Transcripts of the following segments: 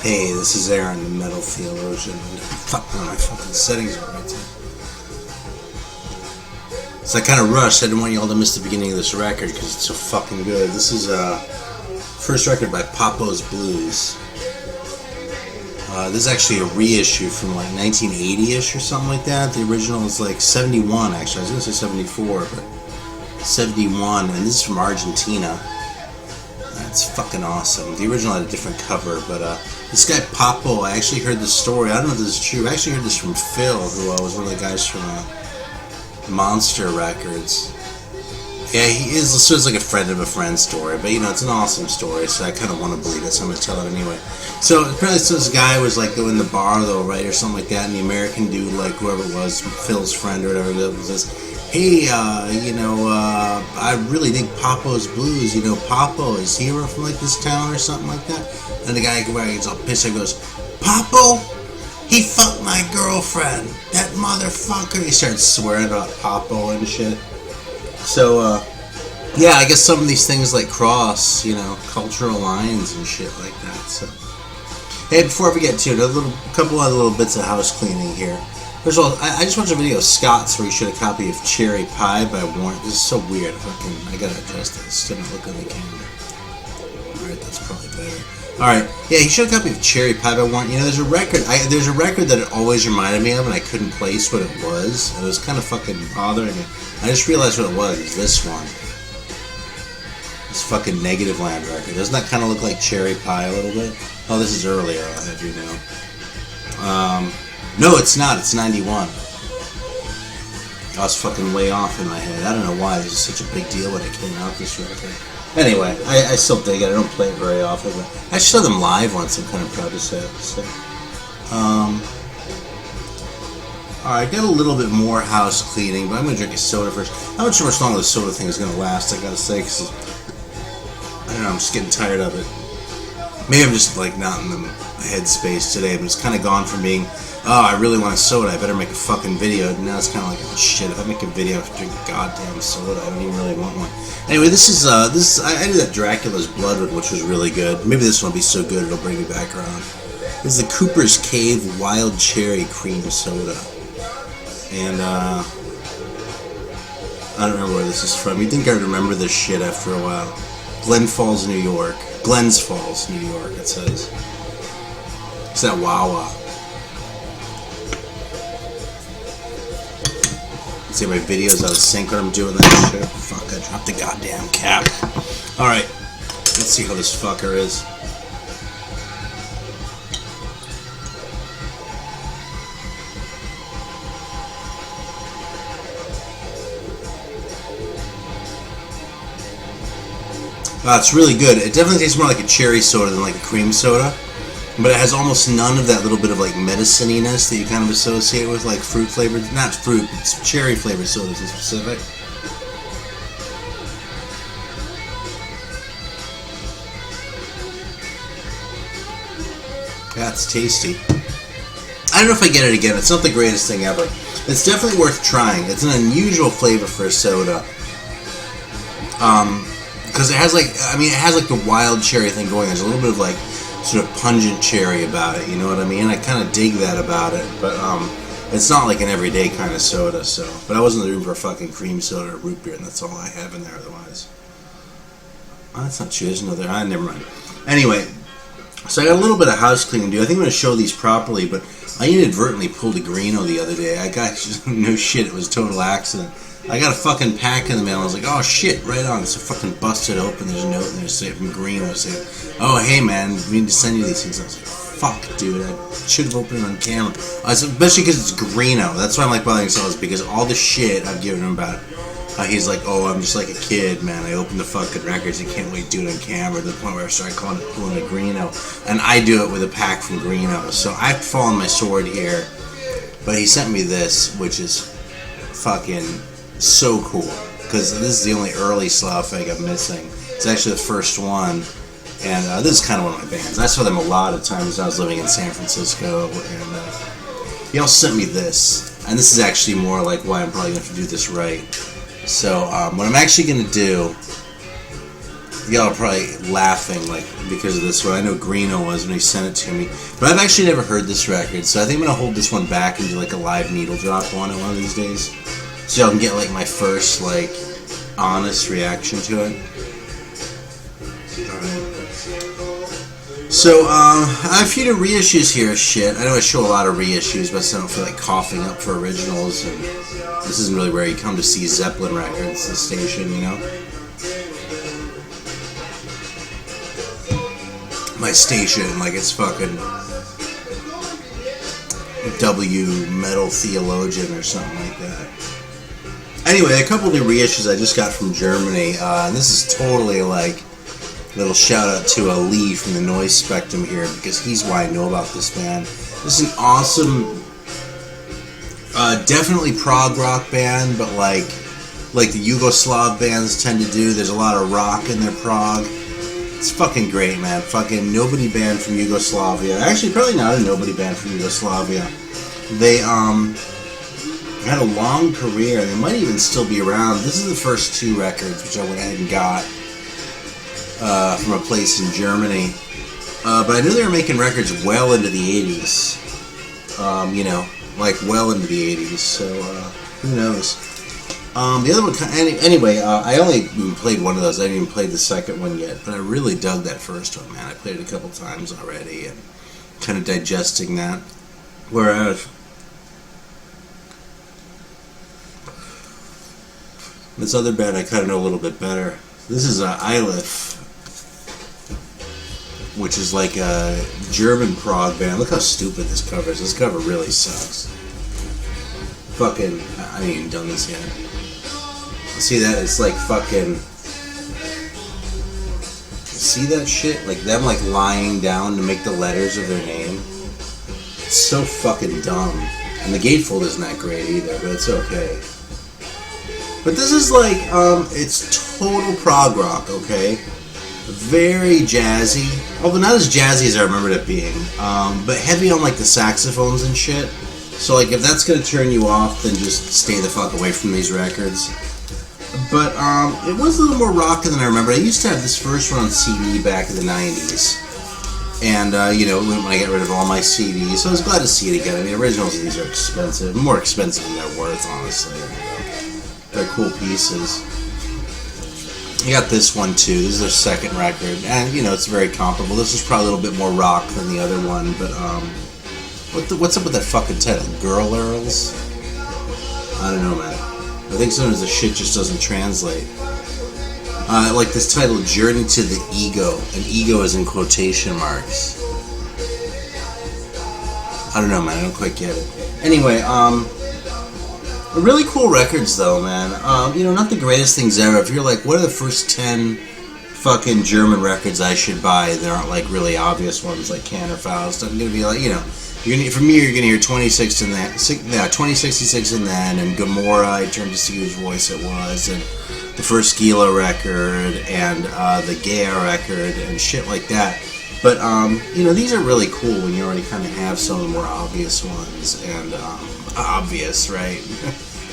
Hey, this is Aaron, the metal theologian. Fuck, my fucking settings are right there. So I kind of rushed. I didn't want you all to miss the beginning of this record because it's so fucking good. This is first record by Apos Blues. This is actually a reissue from like 1980-ish or something like that. The original is like 71, actually. I was going to say 74, but 71, and this is from Argentina. It's fucking awesome. The original had a different cover, but this guy Papo, I actually heard this story. I don't know if this is true. I actually heard this from Phil, who was one of the guys from Monster Records. Yeah, he is. So it's like a friend of a friend story, but you know, it's an awesome story, so I kind of want to believe it, so I'm going to tell it anyway. So apparently this guy was like in the bar though, right, or something like that, and the American dude, like whoever it was, Phil's friend or whatever, says, hey, I really dig Apos Blues. You know, Papo, is he from like this town or something like that? And the guy gets all pissed and goes, Papo? He fucked my girlfriend. That motherfucker. He starts swearing about Papo and shit. So, yeah, I guess some of these things like cross, you know, cultural lines and shit like that. So, hey, before I forget too, a couple other little bits of house cleaning here. First of all, I just watched a video of Scott's where he showed a copy of Cherry Pie by Warrant. This is so weird. I gotta adjust this. Still not looking at the camera. Alright, that's probably better. Alright, yeah, he showed a copy of Cherry Pie by Warrant. You know, there's a record that it always reminded me of, and I couldn't place what it was. And it was kind of fucking bothering me. I just realized what it was. It's this one. This fucking Negative Land record. Doesn't that kind of look like Cherry Pie a little bit? Oh, this is earlier, I'll have you know. No, it's not. It's 91. I was fucking way off in my head. I don't know why. This is such a big deal when it came out, this record. Anyway, I still dig it. I don't play it very often, but I saw them live once. I'm kind of proud to say it. So. Alright, got a little bit more house cleaning, but I'm going to drink a soda first. I'm not sure how long this soda thing is going to last, I gotta say, because I don't know, I'm just getting tired of it. Maybe I'm just like not in the headspace today, but it's kind of gone from being, oh, I really want a soda, I better make a fucking video. Now it's kind of like, oh shit, if I make a video, I have to drink a goddamn soda. I don't even really want one. Anyway, this is I did that Dracula's Blood one, which was really good. Maybe this one will be so good it'll bring me back around. This is the Cooper's Cave Wild Cherry Cream Soda. And, I don't remember where this is from. You'd think I'd remember this shit after a while. Glens Falls, New York, it says. It's that Wawa. See, my video's out of sync when I'm doing that shit. Fuck, I dropped the goddamn cap. Alright, let's see how this fucker is. It's really good. It definitely tastes more like a cherry soda than like a cream soda. But it has almost none of that little bit of like medicine-iness that you kind of associate with like fruit flavored, not fruit, it's cherry flavored sodas in specific. That's tasty. I don't know if I get it again. It's not the greatest thing ever. It's definitely worth trying. It's an unusual flavor for a soda. Because it has like, it has like the wild cherry thing going. There's a little bit of like sort of pungent cherry about it, you know what I mean? I kind of dig that about it, but it's not like an everyday kind of soda, so. But I wasn't in the room for a fucking cream soda or root beer, and that's all I have in there otherwise. Oh, that's not true, there's another, never mind. Anyway, so I got a little bit of house cleaning to do. I think I'm going to show these properly, but I inadvertently pulled a Greeno the other day. I got, no shit, it was a total accident. I got a fucking pack in the mail. I was like, oh shit, right on. So fucking busted open. There's a note in there saying from Greeno saying, oh hey man, we need to send you these things. I was like, fuck dude, I should have opened it on camera. Especially because it's Greeno. That's why I'm like bothering sellers, because all the shit I've given him about he's like, oh, I'm just like a kid, man. I opened the fucking records and can't wait to do it on camera, to the point where I started pulling a Greeno. And I do it with a pack from Greeno. So I've fallen my sword here. But he sent me this, which is fucking so cool, because this is the only early stuff I got missing. It's actually the first one, and this is kind of one of my bands. I saw them a lot of times when I was living in San Francisco, and he also sent me this, and this is actually more like why I'm probably going to have to do this right. So what I'm actually going to do Y'all are probably laughing like because of this one. I know Greeno was when he sent it to me, but I've actually never heard this record, so I think I'm gonna hold this one back and do like a live needle drop on it one of these days, so y'all can get like my first like honest reaction to it. So I have a few new reissues here. Shit, I know I show a lot of reissues, but I don't feel like coughing up for originals, and this isn't really where you come to see Zeppelin records, the station, you know. My station, like it's fucking W Metal Theologian or something like that. Anyway, a couple new reissues I just got from Germany, and this is totally like a little shout out to Lee from the Noise Spectrum here, because he's why I know about this band. This is an awesome, definitely prog rock band, but like the Yugoslav bands tend to do. There's a lot of rock in their prog. It's fucking great, man. Fucking nobody band from Yugoslavia. Actually, probably not a nobody band from Yugoslavia. They had a long career. They might even still be around. This is the first two records, which I went ahead and got from a place in Germany. But I knew they were making records well into the 80s. You know, like well into the 80s. So who knows? The other one, anyway, I only even played one of those. I didn't even play the second one yet, but I really dug that first one, man. I played it a couple times already and kind of digesting that. Whereas this other band I kind of know a little bit better. This is Eilif, which is like a German prog band. Look how stupid this cover is. This cover really sucks. Fucking, I ain't even done this yet. See that? It's like fucking... See that shit? Like them like lying down to make the letters of their name. It's so fucking dumb. And the gatefold isn't that great either, but it's okay. But this is like, it's total prog rock, okay? Very jazzy. Although not as jazzy as I remembered it being. But heavy on like the saxophones and shit. So like if that's gonna turn you off, then just stay the fuck away from these records. But it was a little more rocky than I remember. I used to have this first one on CD back in the 90s. And, you know, when I got rid of all my CDs, so I was glad to see it again. I mean, originals of these are expensive. More expensive than they're worth, honestly. They're cool pieces. I got this one, too. This is their second record. And, you know, it's very comparable. This is probably a little bit more rock than the other one. But, what's up with that fucking title? Girl Earls? I don't know, man. I think sometimes the shit just doesn't translate. Like this title, Journey to the Ego. And ego is in quotation marks. I don't know, man. I don't quite get it. Anyway, really cool records, though, man. You know, not the greatest things ever. If you're like, what are the first 10 fucking German records I should buy? There aren't, like, really obvious ones, like Canterfaust. I'm gonna be like, you know... For me, you're gonna hear 2066 and then, 2066 and then, and Gomorrah. I turned to see whose voice it was, and the first Gila record, and the Gaia record, and shit like that. But you know, these are really cool when you already kind of have some of the more obvious ones, and obvious, right?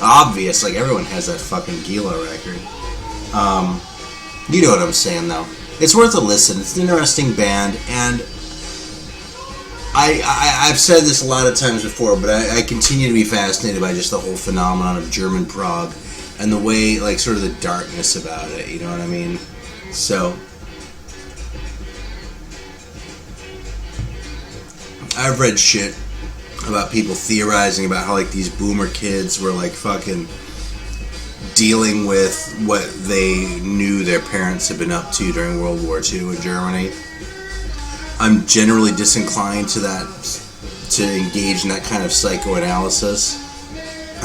Obvious, like everyone has that fucking Gila record. You know what I'm saying, though. It's worth a listen. It's an interesting band, and I've said this a lot of times before, but I continue to be fascinated by just the whole phenomenon of German prog and the way, like, sort of the darkness about it, you know what I mean? So, I've read shit about people theorizing about how, like, these boomer kids were, like, fucking dealing with what they knew their parents had been up to during World War II in Germany. I'm generally disinclined to that, to engage in that kind of psychoanalysis,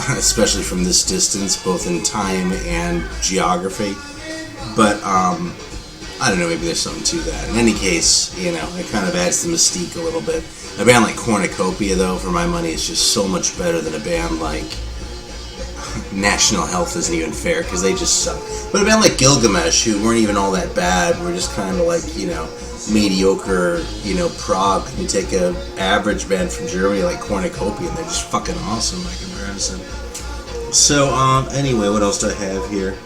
especially from this distance, both in time and geography. But, I don't know, maybe there's something to that. In any case, you know, it kind of adds the mystique a little bit. A band like Cornucopia, though, for my money, is just so much better than a band like National Health isn't even fair, because they just suck. But a band like Gilgamesh, who weren't even all that bad, were just kind of like, you know, mediocre, you know, prog. You take an average band from Germany like Cornucopia, and they're just fucking awesome by comparison. So, anyway, what else do I have here?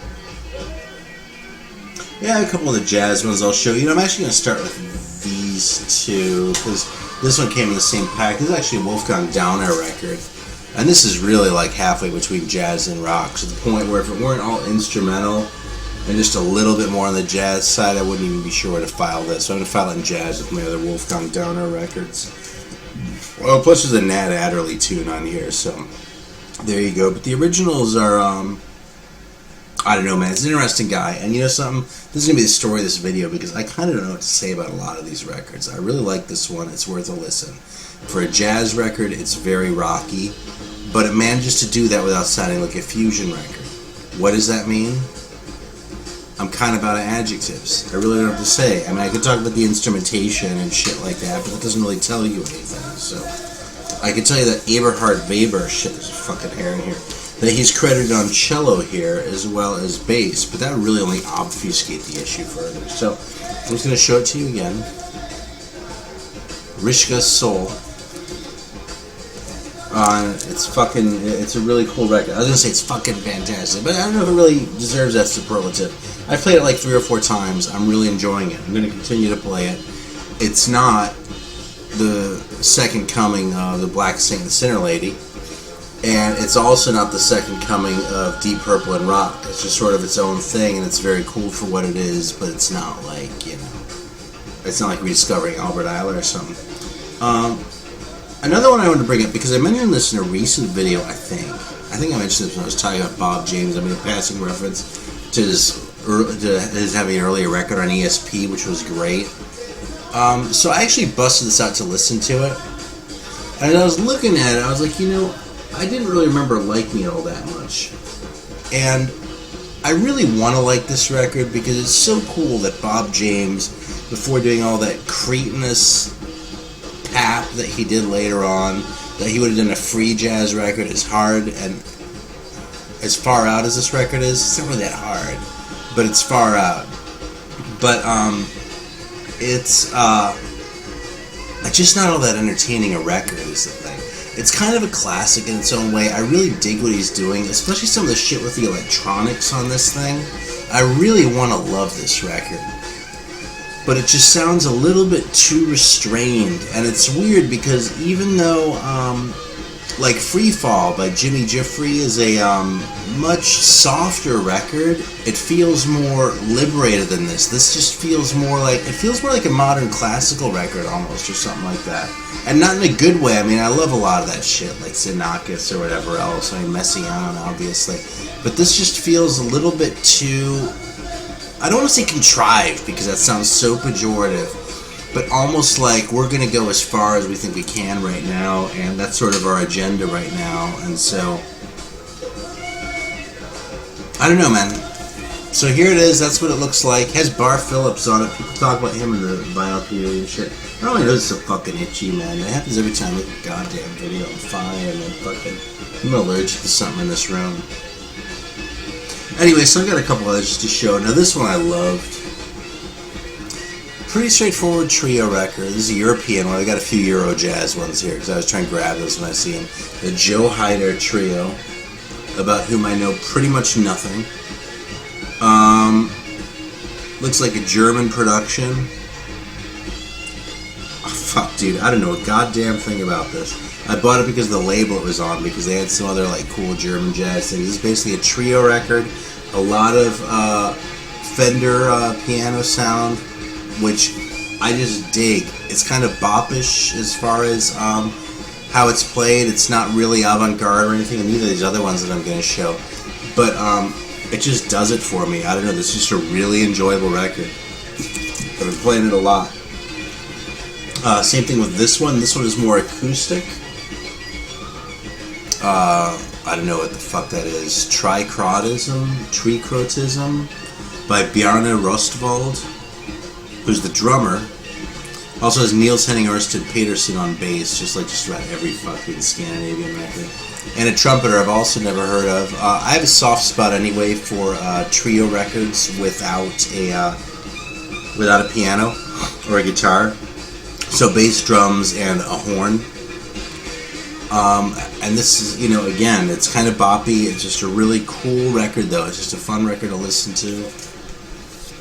Yeah, a couple of the jazz ones I'll show you. I'm actually going to start with these two, because this one came in the same pack. This is actually a Wolfgang Downer record. And this is really like halfway between jazz and rock, to the point where if it weren't all instrumental and just a little bit more on the jazz side, I wouldn't even be sure where to file this. So I'm going to file it in jazz with my other Wolfgang Downer records. Well, plus there's a Nat Adderley tune on here, so there you go. But the originals are, I don't know, man. It's an interesting guy. And you know something? This is going to be the story of this video, because I kind of don't know what to say about a lot of these records. I really like this one. It's worth a listen. For a jazz record, it's very rocky, but it manages to do that without sounding like a fusion record. What does that mean? I'm kind of out of adjectives. I really don't have to say. I mean, I could talk about the instrumentation and shit like that, but that doesn't really tell you anything. So I can tell you that Eberhard Weber, shit, there's a fucking hair in here, that he's credited on cello here as well as bass, but that really only obfuscates the issue further. So I'm just going to show it to you again. Rishka's Soul. It's a really cool record. I was going to say it's fucking fantastic, but I don't know if it really deserves that superlative. I've played it like 3 or 4 times. I'm really enjoying it. I'm going to continue to play it. It's not the second coming of the Black Saint and the Sinner Lady, and it's also not the second coming of Deep Purple and rock. It's just sort of its own thing, and it's very cool for what it is, but it's not like, you know, it's not like rediscovering Albert Ayler or something. Another one I wanted to bring up, because I mentioned this in a recent video, I think I mentioned this when I was talking about Bob James. I made a passing reference to his having an earlier record on ESP, which was great. So I actually busted this out to listen to it, and as I was looking at it, I was like, you know, I didn't really remember liking it all that much, and I really want to like this record because it's so cool that Bob James, before doing all that cretinous pap that he did later on, that he would have done a free jazz record as hard and as far out as this record is. It's not really that hard, but it's far out. But it's just not all that entertaining a record is the thing. It's kind of a classic in its own way. I really dig what he's doing, especially some of the shit with the electronics on this thing. I really want to love this record, but it just sounds a little bit too restrained, and it's weird because even though, like Free Fall by Jimmy Giuffre is a much softer record, it feels more liberated than this. This just feels more like, it feels more like a modern classical record almost, or something like that. And not in a good way. I mean, I love a lot of that shit, like Xenakis or whatever else. I mean, Messiaen, obviously. But this just feels a little bit too, I don't want to say contrived, because that sounds so pejorative, but almost like we're going to go as far as we think we can right now, and that's sort of our agenda right now. And so, I don't know, man. So here it is. That's what it looks like. It has Bar Phillips on it. People talk about him in the vinyl community and shit. I don't know, it's so fucking itchy, man. It happens every time I make a goddamn video. I'm fine, and then fucking, I'm allergic to something in this room. Anyway, so I got a couple others just to show. Now this one I loved. Pretty straightforward trio record. This is a European one. I got a few Euro jazz ones here because I was trying to grab those when I see them. The Joe Hyder Trio, about whom I know pretty much nothing. Looks like a German production. Oh, fuck, dude. I don't know a goddamn thing about this. I bought it because of the label it was on, because they had some other like cool German jazz things. This is basically a trio record. A lot of Fender piano sound, which I just dig. It's kind of bop-ish as far as how it's played. It's not really avant-garde or anything, and neither of these other ones that I'm going to show. But it just does it for me. I don't know, this is just a really enjoyable record. I've been playing it a lot. Same thing with this one. This one is more acoustic. I don't know what the fuck that is. Tricrotism by Bjarne Rostvold, who's the drummer. Also has Niels Henning Ørsted Petersen on bass, just about every fucking Scandinavian record. And a trumpeter I've also never heard of. I have a soft spot anyway for trio records without a piano or a guitar. So bass, drums, and a horn. And this is, you know, again, it's kind of boppy. It's just a really cool record, though. It's just a fun record to listen to.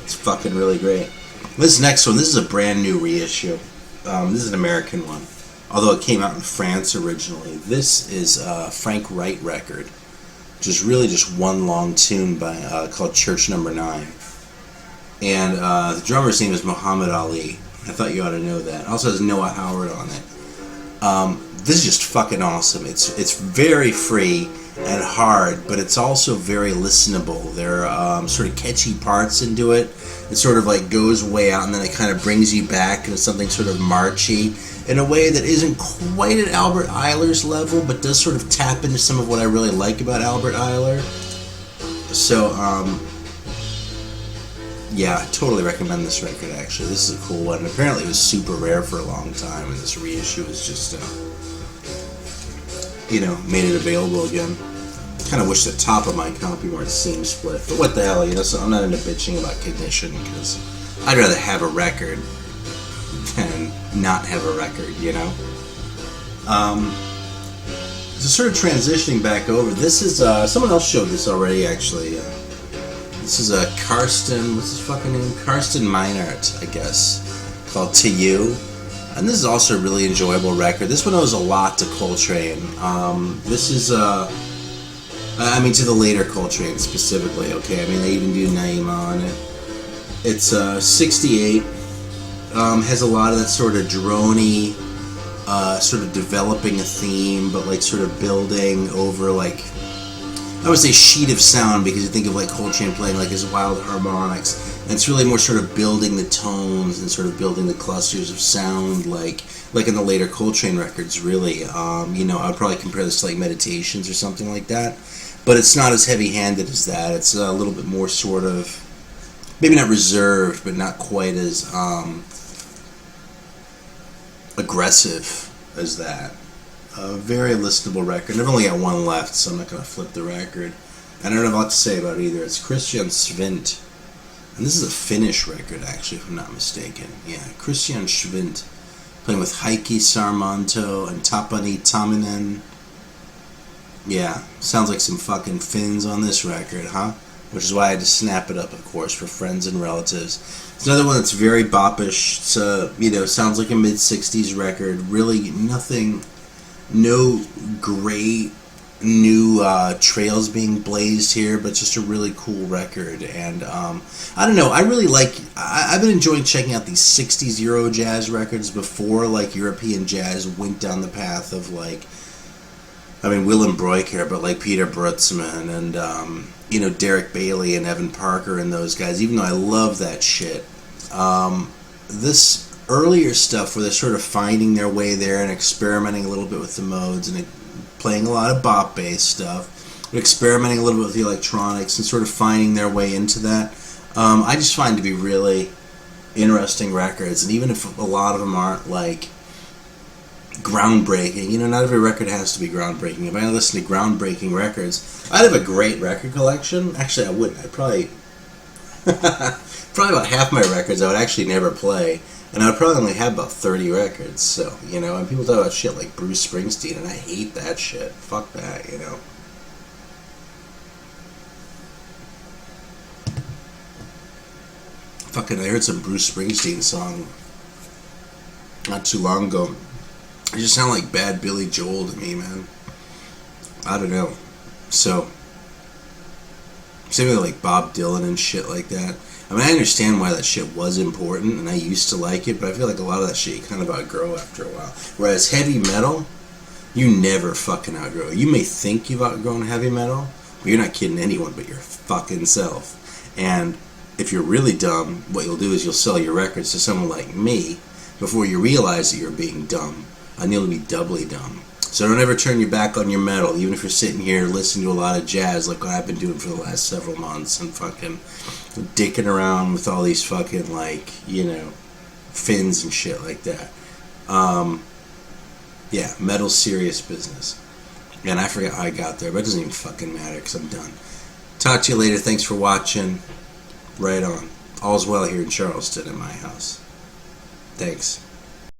It's fucking really great. This next one, this is a brand new reissue. This is an American one, although it came out in France originally. This is a Frank Wright record, which is really just one long tune by called Church Number 9. And the drummer's name is Muhammad Ali. I thought you ought to know that. It also has Noah Howard on it. This is just fucking awesome. It's very free and hard, but it's also very listenable. There are sort of catchy parts into it. It sort of like goes way out, and then it kind of brings you back into something sort of marchy in a way that isn't quite at Albert Eiler's level, but does sort of tap into some of what I really like about Albert Eiler. So, yeah, I totally recommend this record, actually. This is a cool one. Apparently it was super rare for a long time, and this reissue is just, made it available again. Kind of wish the top of my copy weren't seam split, but what the hell, so I'm not into bitching about condition, because I'd rather have a record than not have a record, So sort of transitioning back over, this is, someone else showed this already, actually. This is Karsten, what's his fucking name? Karsten Meinert, I guess, called To You. And this is also a really enjoyable record. This one owes a lot to Coltrane. This is, to the later Coltrane specifically, okay? They even do Naima on it. It's 68. Has a lot of that sort of droney, sort of developing a theme, but like sort of building over like, I would say sheet of sound, because you think of like Coltrane playing like his wild harmonics, and it's really more sort of building the tones and sort of building the clusters of sound, like in the later Coltrane records, really. I would probably compare this to like Meditations or something like that, but it's not as heavy-handed as that. It's a little bit more sort of, maybe not reserved, but not quite as aggressive as that. A very listenable record. I've only got one left, so I'm not going to flip the record. And I don't have a lot to say about it either. It's Christian Svint. And this is a Finnish record, actually, if I'm not mistaken. Yeah, Christian Svint. Playing with Heikki Sarmanto and Tapani Taminen. Yeah, sounds like some fucking Finns on this record, huh? Which is why I had to snap it up, of course, for friends and relatives. It's another one that's very boppish. It's, sounds like a mid-60s record. Really nothing... No great new trails being blazed here, but just a really cool record. And I don't know, I really like, I've been enjoying checking out these 60s Euro jazz records before like European jazz went down the path of like, Willem Breuker, but like Peter Brutzmann and Derek Bailey and Evan Parker and those guys, even though I love that shit. This earlier stuff where they're sort of finding their way there and experimenting a little bit with the modes and playing a lot of bop bass stuff, experimenting a little bit with the electronics and sort of finding their way into that. I just find to be really interesting records, and even if a lot of them aren't like groundbreaking, not every record has to be groundbreaking. If I listen to groundbreaking records, I'd have a great record collection. Actually, I wouldn't. I'd probably about half my records I would actually never play. And I would probably only have about 30 records, so, and people talk about shit like Bruce Springsteen, and I hate that shit. Fuck that, Fucking, I heard some Bruce Springsteen song not too long ago. It just sounded like Bad Billy Joel to me, man. I don't know. So, same with like Bob Dylan and shit like that. I understand why that shit was important, and I used to like it, but I feel like a lot of that shit you kind of outgrow after a while. Whereas heavy metal, you never fucking outgrow. You may think you've outgrown heavy metal, but you're not kidding anyone but your fucking self. And if you're really dumb, what you'll do is you'll sell your records to someone like me before you realize that you're being dumb, and you'll be doubly dumb. So don't ever turn your back on your metal, even if you're sitting here listening to a lot of jazz like what I've been doing for the last several months and fucking dicking around with all these fucking, like, Finns and shit like that. Yeah, metal's serious business. And I forget how I got there, but it doesn't even fucking matter because I'm done. Talk to you later. Thanks for watching. Right on. All's well here in Charleston at my house. Thanks.